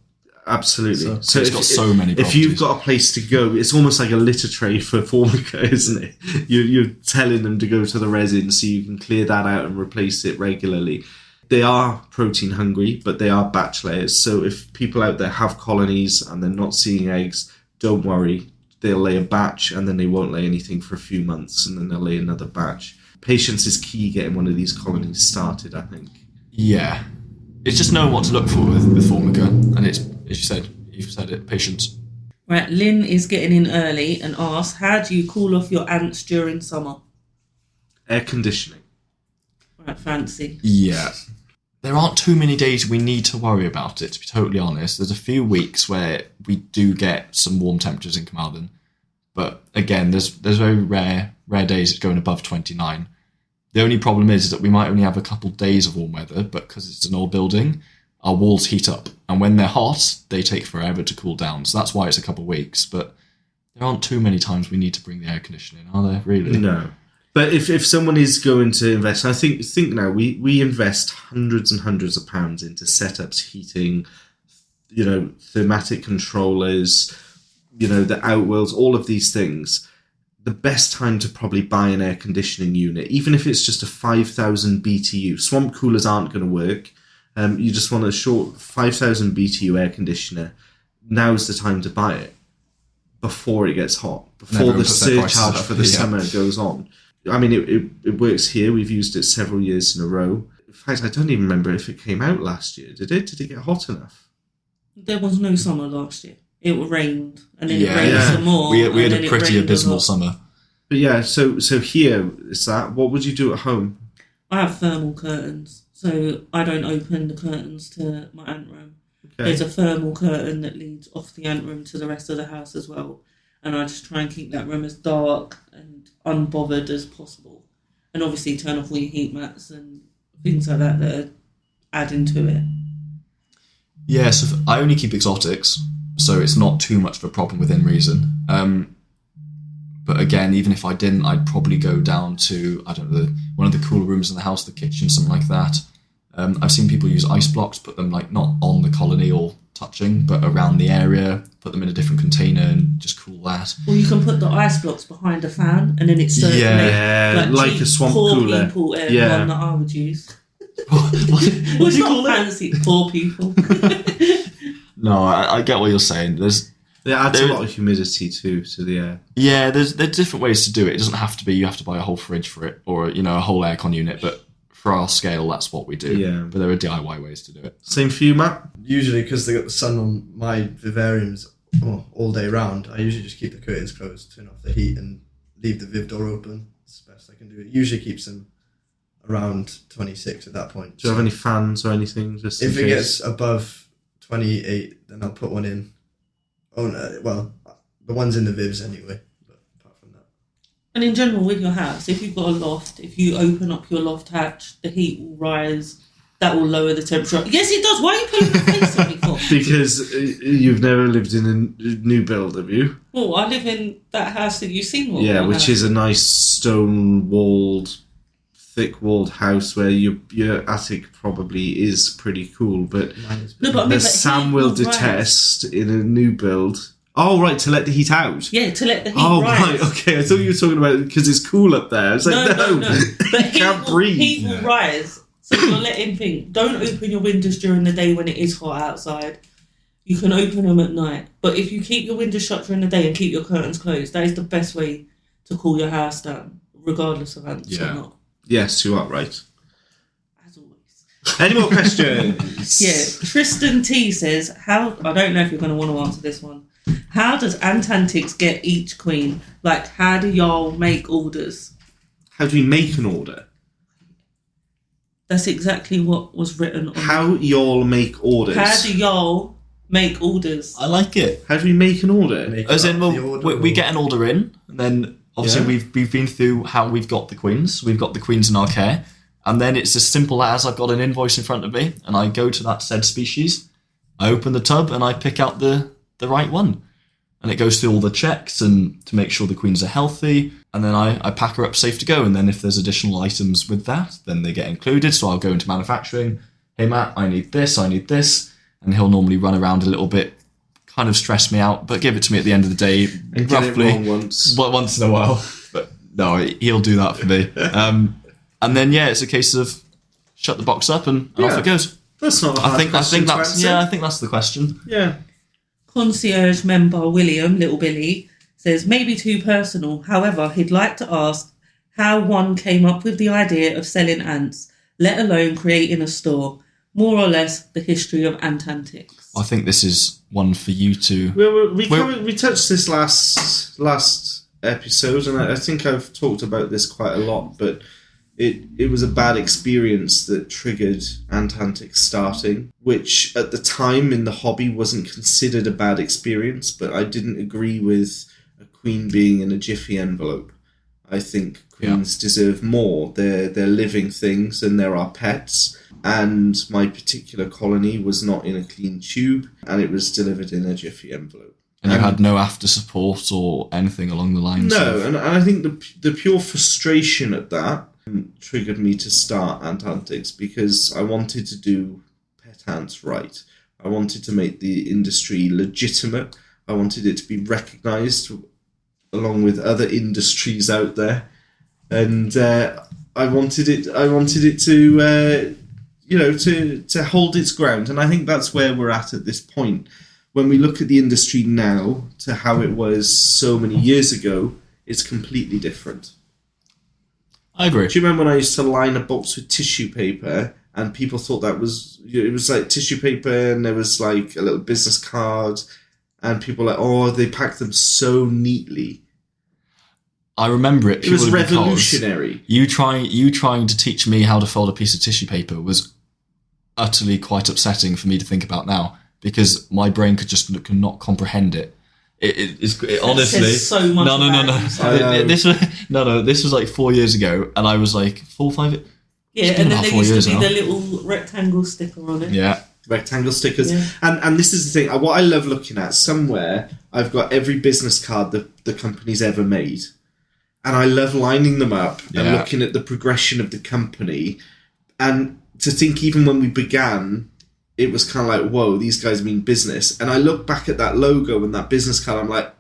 Absolutely. So it's got so many properties. If you've got a place to go, it's almost like a litter tray for formica, isn't it? You're telling them to go to the resin so you can clear that out and replace it regularly. They are protein hungry, but they are batch layers. So if people out there have colonies and they're not seeing eggs, don't worry. They'll lay a batch and then they won't lay anything for a few months, and then they'll lay another batch. Patience is key getting one of these colonies started, I think. Yeah. It's just knowing what to look for with formica, and it's, as you've said it, patience. Right, Lynn is getting in early and asks, how do you cool off your ants during summer? Air conditioning. Right, fancy. Yeah. There aren't too many days we need to worry about it, to be totally honest. There's a few weeks where we do get some warm temperatures in Carmarthen. But again, there's very rare days it's going above 29. The only problem is that we might only have a couple days of warm weather, but because it's an old building, our walls heat up. And when they're hot, they take forever to cool down. So that's why it's a couple of weeks. But there aren't too many times we need to bring the air conditioning, are there, really? No. But if someone is going to invest, I think now we invest hundreds and hundreds of pounds into setups, heating, thermatic controllers, the outworlds, all of these things. The best time to probably buy an air conditioning unit, even if it's just a 5,000 BTU. Swamp coolers aren't going to work. You just want a short 5,000 BTU air conditioner. Now's the time to buy it before it gets hot, before the surcharge for the summer goes on. I mean, it works here. We've used it several years in a row. In fact, I don't even remember if it came out last year. Did it? Did it get hot enough? There was no summer last year. It rained, and then it rained some more. We had a pretty abysmal summer. But yeah, so here is that. What would you do at home? I have thermal curtains, so I don't open the curtains to my ant room. Okay. There's a thermal curtain that leads off the ant room to the rest of the house as well. And I just try and keep that room as dark and unbothered as possible. And obviously turn off all your heat mats and things like that are adding to it. Yeah, so I only keep exotics, so it's not too much of a problem within reason. But again, even if I didn't, I'd probably go down to, one of the cooler rooms in the house, the kitchen, something like that. I've seen people use ice blocks, put them not on the colony or touching, but around the area, put them in a different container and just cool that. Or you can put the ice blocks behind a fan and then it circulates. Like a swamp cooler. Poor people one that I would use. What do you call fancy? Poor people. No, I get what you're saying. It adds a lot of humidity too to the air. Yeah, there's different ways to do it. It doesn't have to be you have to buy a whole fridge for it or a whole aircon unit. But for our scale, that's what we do. Yeah. But there are DIY ways to do it. Same for you, Matt? Usually, because they got the sun on my vivariums all day round, I usually just keep the curtains closed, turn off the heat, and leave the viv door open. It's the best I can do. It usually keeps them around 26 at that point. Do you have any fans or anything? Just if it gets above 28, then I'll put one in. Oh no, well, the one's in the vivs anyway. But apart from that, And in general, with your house, if you've got a loft, if you open up your loft hatch, the heat will rise. That will lower the temperature. Yes, it does. Why are you putting your face on me for? Because you've never lived in a new build, have you? Well, I live in that house that you've seen. Yeah, which is a nice stone-walled, thick-walled house where your attic probably is pretty cool, but No, but I mean, as Sam will detest in a new build. Oh, right, to let the heat out. Yeah, to let the heat Oh, rise. right, okay. I thought you were talking about it because it's cool up there. I was like, no. But You can't breathe. Heat will rise. So you're letting think. Don't open your windows during the day when it is hot outside. You can open them at night. But if you keep your windows shut during the day and keep your curtains closed, that is the best way to cool your house down, regardless of ants or not. Yes, you are right. As always. Any more questions? Yeah. Tristan T says, I don't know if you're going to want to answer this one. How does Ant Antics get each queen? Like, how do y'all make orders? How do we make an order? That's exactly what was written on. How y'all make orders? How do y'all make orders? I like it. How do we make an order? As in, we get an order in, and then obviously we've been through how we've got the queens. We've got the queens in our care, and then it's as simple as I've got an invoice in front of me, and I go to that said species, I open the tub, and I pick out the right one. And it goes through all the checks and to make sure the queens are healthy. And then I pack her up safe to go. And then if there's additional items with that, then they get included. So I'll go into manufacturing. Hey, Matt, I need this. And he'll normally run around a little bit, kind of stress me out, but give it to me at the end of the day. And roughly, get it wrong once. Once in a while. But no, he'll do that for me. And then, it's a case of shut the box up and off it goes. That's not a hard I think question to that's answer. I think that's the question. Yeah. Concierge member William, Little Billy, says maybe too personal. However, he'd like to ask how one came up with the idea of selling ants, let alone creating a store. More or less the history of Ant Antics. I think this is one for you to... We touched this last episode, and I think I've talked about this quite a lot, but it was a bad experience that triggered Ant Antics starting, which at the time in the hobby wasn't considered a bad experience, but I didn't agree with a queen being in a Jiffy envelope. I think queens deserve more. They're living things and they're our pets. And my particular colony was not in a clean tube, and it was delivered in a Jiffy envelope. And you had no after support or anything along the lines of... and I think the pure frustration at that triggered me to start Ant Antics, because I wanted to do pet ants right. I wanted to make the industry legitimate. I wanted it to be recognised along with other industries out there, and I wanted it to to hold its ground. And I think that's where we're at this point. When we look at the industry now to how it was so many years ago, it's completely different. I agree. Do you remember when I used to line a box with tissue paper and people thought it was like tissue paper and there was like a little business card and people were like, oh, they packed them so neatly. I remember it. It was revolutionary. You trying to teach me how to fold a piece of tissue paper was utterly quite upsetting for me to think about now, because my brain could not comprehend it. It honestly says so much no. This was like 4 years ago, and I was like 4 or 5. Yeah, and then there used to be the little rectangle sticker on it. Yeah, rectangle stickers. Yeah. And this is the thing. What I love looking at, somewhere I've got every business card that the company's ever made, and I love lining them up and looking at the progression of the company, and to think even when we began, it was kind of like, whoa, these guys mean business. And I look back at that logo and that business card, I'm like,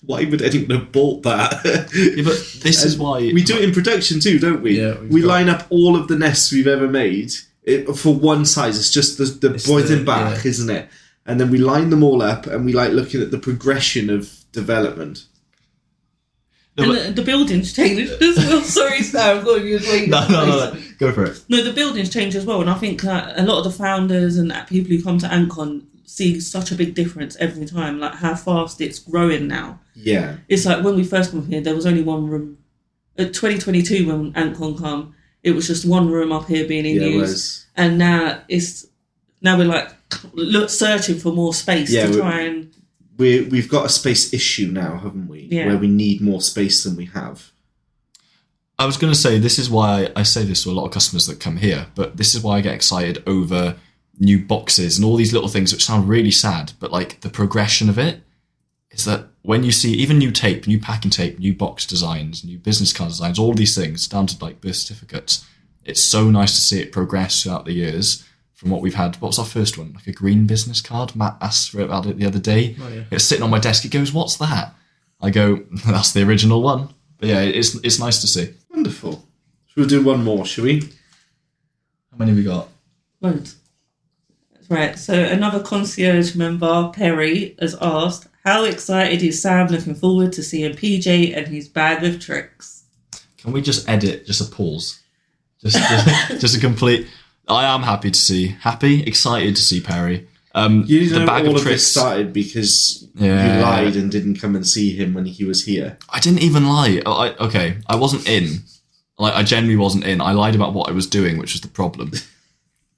why would anyone have bought that? Yeah, but this is why... We do it in production too, don't we? Yeah. We line up all of the nests we've ever made for one size. It's just the boys in back, isn't it? and then we line them all up, and we like looking at the progression of development. And the buildings changed as well. Sorry, Sam, I'm going to use waiting. No. Go for it. No, the buildings change as well, and I think that a lot of the founders and people who come to ANTCON see such a big difference every time, like how fast it's growing now. Yeah. It's like when we first come here, there was only one room. At 2022, when ANTCON come, it was just one room up here being in use, and now we're like searching for more space to try and. We've got a space issue now, haven't we? Yeah. Where we need more space than we have. I was going to say, this is why I say this to a lot of customers that come here, but this is why I get excited over new boxes and all these little things which sound really sad, but like the progression of it is that when you see even new tape, new packing tape, new box designs, new business card designs, all these things down to like birth certificates, it's so nice to see it progress throughout the years. From what we've had, what was our first one? Like a green business card. Matt asked for it about it the other day. Oh, yeah. It's sitting on my desk. He goes, "What's that?" I go, "That's the original one." But yeah, it's nice to see. Wonderful. Should we do one more, shall we? How many have we got? Loads. That's right. So another concierge member, Perry, has asked, how excited is Sam looking forward to seeing PJ and his bag of tricks? Can we just edit just a pause? Just a complete... I am excited to see Perry. You know, the bag all of of tricks. this started because Yeah. you lied and didn't come and see him when he was here. I didn't even lie. I wasn't in. Like, I genuinely wasn't in. I lied about what I was doing, which was the problem.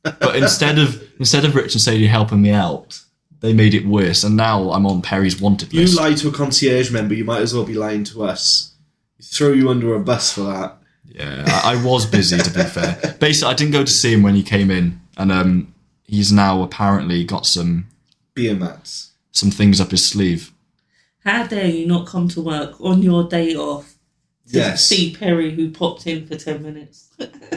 But instead of Rich and Sadie helping me out, they made it worse. And now I'm on Perry's wanted list. You lie to a concierge member, you might as well be lying to us. Throw you under a bus for that. Yeah, I was busy, to be fair. Basically, I didn't go to see him when he came in, and he's now apparently got some Beer mats. things up his sleeve. How dare you not come to work on your day off to Yes. see Perry, who popped in for 10 minutes?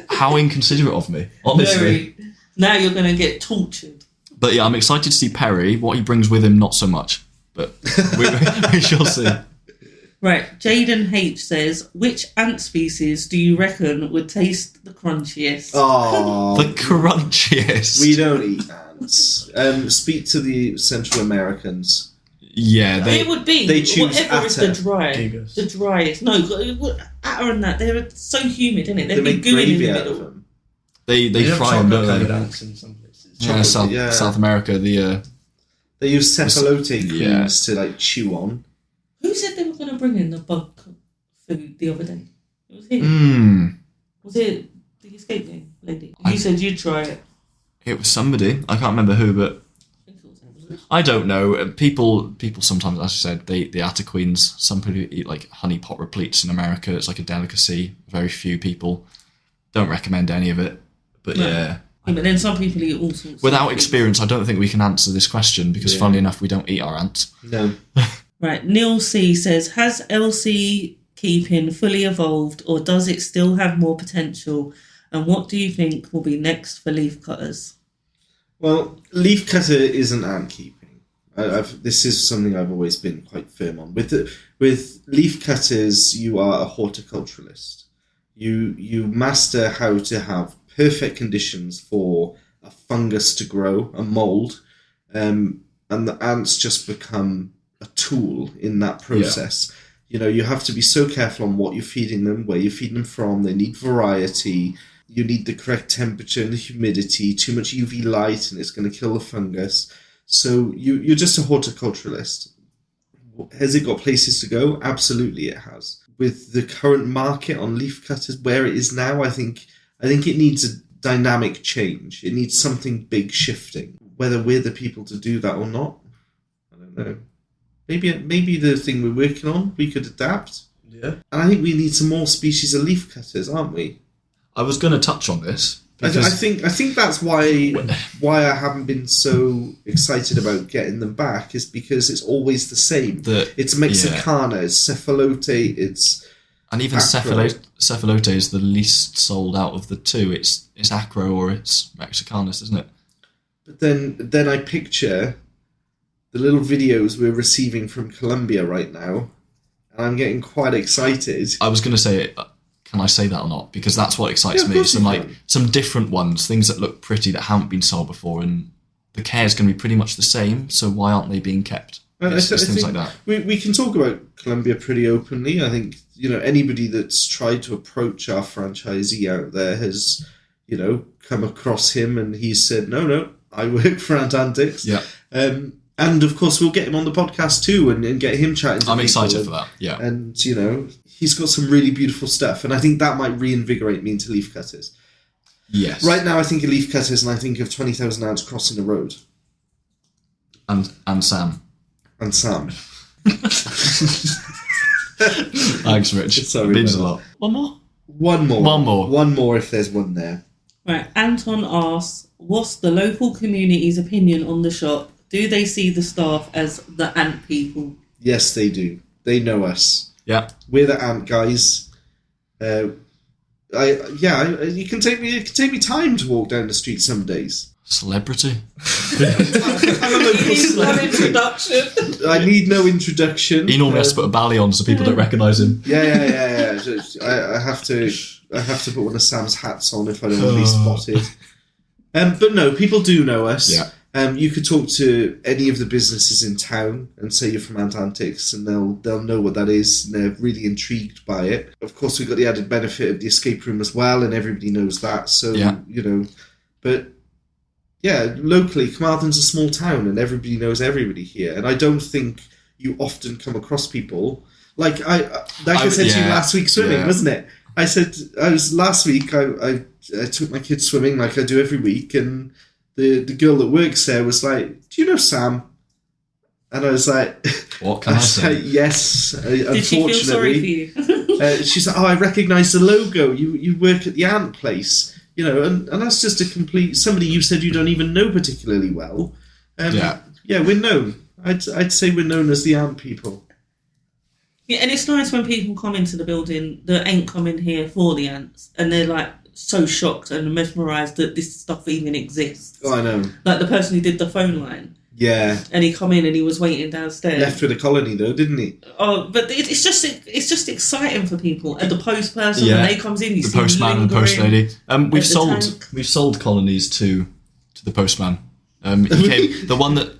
How inconsiderate of me, honestly. Perry, now you're going to get tortured. But yeah, I'm excited to see Perry. What he brings with him, not so much. But we shall see. Right, Jaden H says, which ant species do you reckon would taste the crunchiest? Oh, The crunchiest. we don't eat ants. Speak to the Central Americans. Yeah, It would be they choose whatever is the Gigas. driest. No, atta and that, they're so humid, isn't it? They They'd be make gooey in the gravy out middle. of them. they have fry them, don't chocolate-covered they? ants in some places. Yeah, South America. They use cephalote creams Yeah. to like chew on. Who said they were going to bring in the bug food the other day? It was him. Was it the escape game lady? You said you'd try it. It was somebody. I can't remember who, but I think it was him. I don't know. People sometimes, as I said, the ANTCONs. Some people eat like honey pot repletes in America. It's like a delicacy. Very few people. Don't recommend any of it. But No. yeah. Yeah, but then some people eat all sorts. Without of experience, I don't think we can answer this question because, funnily enough, we don't eat our ants. No. Right, Neil C says, has LC keeping fully evolved or does it still have more potential? And what do you think will be next for leaf cutters? Well, leaf cutter isn't ant keeping. This is something I've always been quite firm on. With leaf cutters, you are a horticulturalist. You master how to have perfect conditions for a fungus to grow, a mold, and the ants just become a tool in that process. Yeah. You know, you have to be so careful on what you're feeding them, where you're feeding them from. They need variety. You need the correct temperature and the humidity. Too much UV light and it's going to kill the fungus. So you're just a horticulturalist. Has it got places to go? Absolutely it has. With the current market on leaf cutters where it is now, I think it needs a dynamic change. It needs something big shifting. Whether we're the people to do that or not, I don't know. Maybe the thing we're working on, we could adapt. Yeah. And I think we need some more species of leaf cutters, aren't we? I was going to touch on this. I think that's why I haven't been so excited about getting them back is because it's always the same. It's Mexicana, it's cephalote, and even cephalote is the least sold out of the two. It's acro or it's Mexicanus, isn't it? But then I picture the little videos we're receiving from Colombia right now, and I'm getting quite excited. I was going to say, can I say that or not? Because that's what excites me. Some different ones, things that look pretty that haven't been sold before, and the care is going to be pretty much the same, so why aren't they being kept? It's things like that. We can talk about Colombia pretty openly. I think, anybody that's tried to approach our franchisee out there has, come across him and he's said, no, I work for Ant Antics. Yeah. And of course, we'll get him on the podcast too and get him chatting to people. I'm excited for that, yeah. And, he's got some really beautiful stuff. And I think that might reinvigorate me into leaf cutters. Yes. Right now, I think of leaf cutters and I think of 20,000 ants crossing a road. And Sam. And Sam. Thanks, Rich. Sorry, Means a man. lot. One more? One more if there's one there. Right, Anton asks, what's the local community's opinion on the shop? Do they see the staff as the ant people? Yes, they do. They know us. Yeah. We're the ant guys. You can take me time to walk down the street some days. Celebrity. I'm a local celebrity. Introduction. I need no introduction. He normally has to put a bally on so people don't recognise him. Yeah. I have to put one of Sam's hats on if I don't want to be spotted. But no, people do know us. Yeah. You could talk to any of the businesses in town and say you're from Ant Antics, and they'll know what that is, and they're really intrigued by it. Of course, we've got the added benefit of the escape room as well, and everybody knows that. So but. Yeah, locally, Carmarthen's a small town and everybody knows everybody here. And I don't think you often come across people like I said to you last week swimming, wasn't it? I took my kids swimming like I do every week, and the girl that works there was like, "Do you know Sam?" And I was like, "What can I say?" Yes, Did she feel sorry for you? She's like, "Oh, I recognise the logo. You work at the Ant place." And that's just a complete... Somebody you said you don't even know particularly well. Yeah, we're known. I'd say we're known as the ant people. Yeah, and it's nice when people come into the building that ain't coming here for the ants, and they're like so shocked and mesmerised that this stuff even exists. Oh, I know. Like the person who did the phone line. Yeah. And he come in and he was waiting downstairs. Left with a colony though, didn't he? Oh, but it's just exciting for people. And the post person when they comes in, you the see postman and the post lady. Tank. We've sold colonies to the postman. The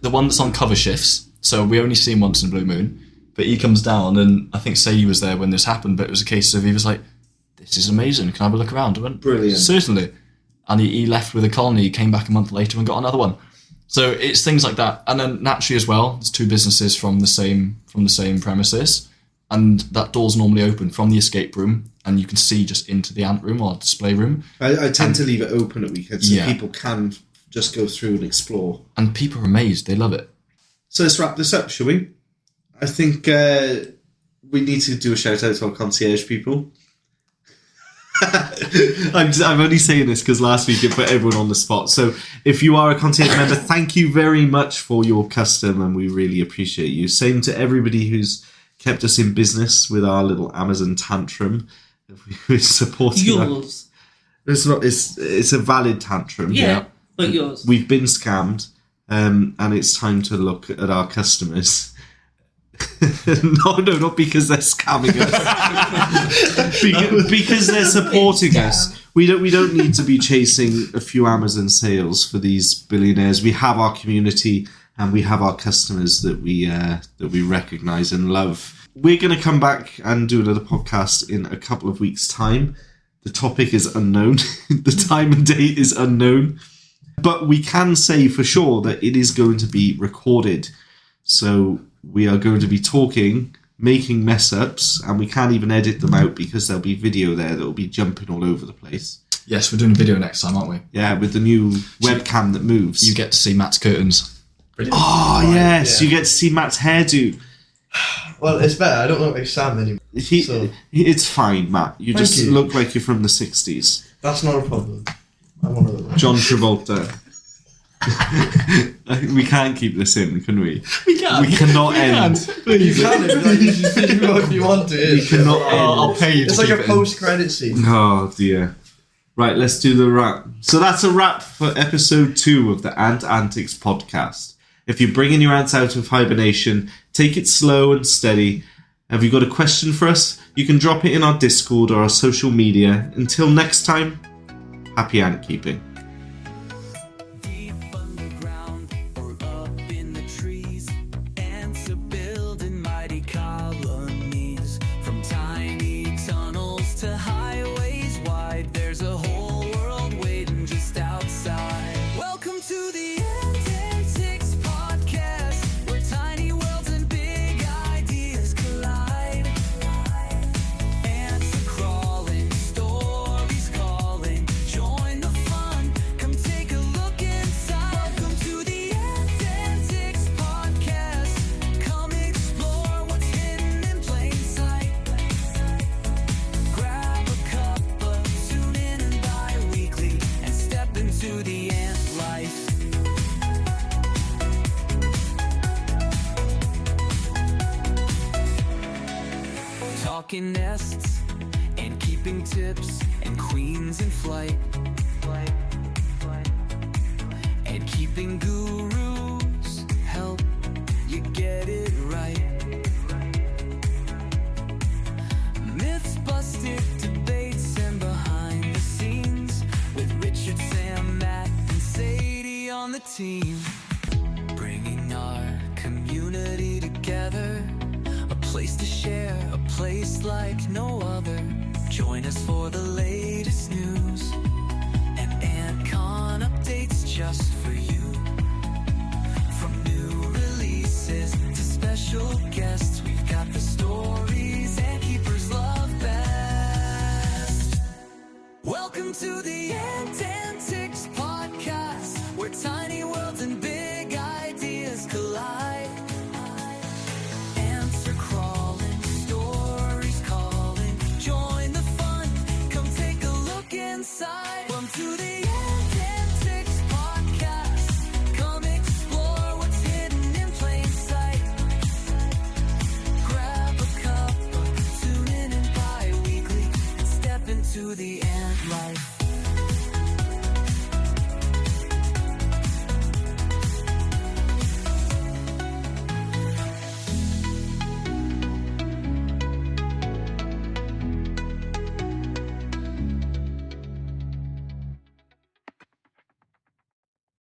one that's on cover shifts. So we only see him once in a blue moon. But he comes down, and I think Say was there when this happened. But it was a case of he was like, "This is amazing. Can I have a look around?" I went, "Brilliant, certainly." And he left with a colony. He came back a month later and got another one. So it's things like that, and then naturally as well, there's two businesses from the same premises, and that door's normally open from the escape room, and you can see just into the ant room or display room. I tend to leave it open at weekends so people can just go through and explore. And people are amazed; they love it. So let's wrap this up, shall we? I think we need to do a shout out to our concierge people. I'm only saying this because last week it put everyone on the spot. So if you are a concierge member, thank you very much for your custom, and we really appreciate you. Same to everybody who's kept us in business with our little Amazon tantrum. We're supporting yours. It's a valid tantrum. Yeah, but yours. We've been scammed, and it's time to look at our customers. No, not because they're scamming us. because they're supporting us. We don't need to be chasing a few Amazon sales for these billionaires. We have our community and we have our customers that we recognise and love. We're going to come back and do another podcast in a couple of weeks' time. The topic is unknown. The time and date is unknown. But we can say for sure that it is going to be recorded. So we are going to be talking, making mess-ups, and we can't even edit them out because there'll be video there that will be jumping all over the place. Yes, we're doing a video next time, aren't we? Yeah, with the new webcam that moves. You get to see Matt's curtains. Brilliant. Oh, yes, you get to see Matt's hairdo. Well, it's better. I don't look like Sam anymore. It's fine, Matt. You Thank just you. look like you're from the 60s. That's not a problem. I'm one of them. John Travolta. We can't keep this in, can we? We can. We cannot end. You can if you want to. We cannot end. I'll pay you It's to like keep a it in. post-credit scene. Oh dear. Right, let's do the wrap. So that's a wrap for episode 2 of the Ant Antics podcast. If you're bringing your ants out of hibernation, take it slow and steady. Have you got a question for us? You can drop it in our Discord or our social media. Until next time, happy ant keeping. Deep underground, talking nests and keeping tips and queens in flight. And keeping gurus help you get it right. Myths busted, debates, and behind the scenes with Richard, Sam, Matt, and Sadie on the team. Bringing our community together, a place to share, a place like no other. Join us for the latest news and ANTCON updates just for you. From new releases to special guests, we've got the stories and keepers love best. Welcome to the Ant Antics Podcast, where tiny worlds and big ideas collide. Ants are crawling, stories calling. Join the fun, come take a look inside. Welcome to the Ant Antics Podcast. Come explore what's hidden in plain sight. Grab a cup, tune in and bi-weekly, and step into the ant life.